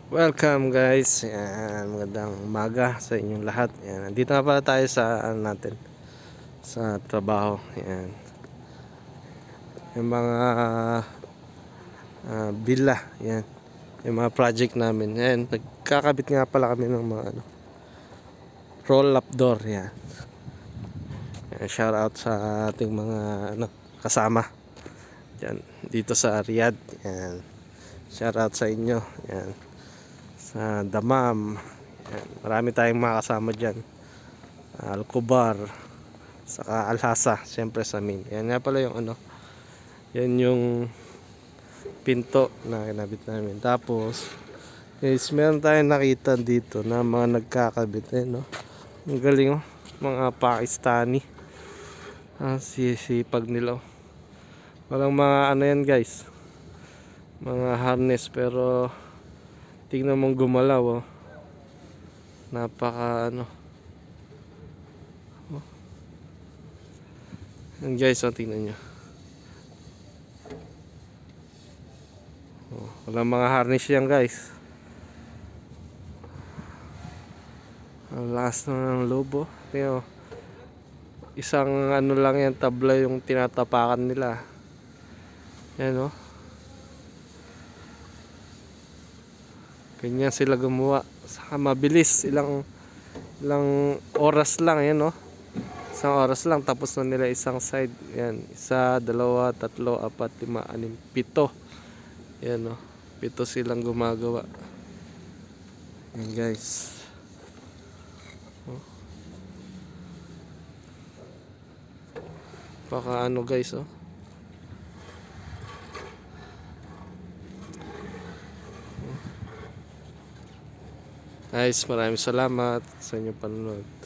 Welcome guys, yan, magandang umaga sa inyong lahat. Yan, nandito na pala tayo sa natin sa trabaho. Yan. Yung mga villa, yan. Yung mga project namin. Yan, nagkakabit nga pala kami ng mga roll up door, yan. Yan, shout out sa ating mga kasama yan, dito sa Riyadh. Yan. Shout out sa inyo. Yan. Sa Damam, yan. Marami tayong mga kasama dyan. Al-Kubar, saka Al-Hasa, syempre sa Min. Yan nga pala yung yan yung pinto na kinabit namin. Tapos guys, meron tayong nakita dito na mga nagkakabit no? Ang galing mga Pakistani. Sisipag nila walang mga yan guys, mga harness, pero tingnan mong gumalaw napaka yan guys, tingnan nyo. Walang mga harness yan guys. Ang lakas ng lobo. Tingnan, isang lang yan, tabla yung tinatapakan nila. Yan ganyan sila gumawa. Saka mabilis, ilang oras lang yan isang oras lang tapos na nila isang side. Yan, 1, 2, 3, 4, 5, 6, 7 yan 7 silang gumagawa. Yan guys. Baka guys guys, maraming salamat sa inyong panonood.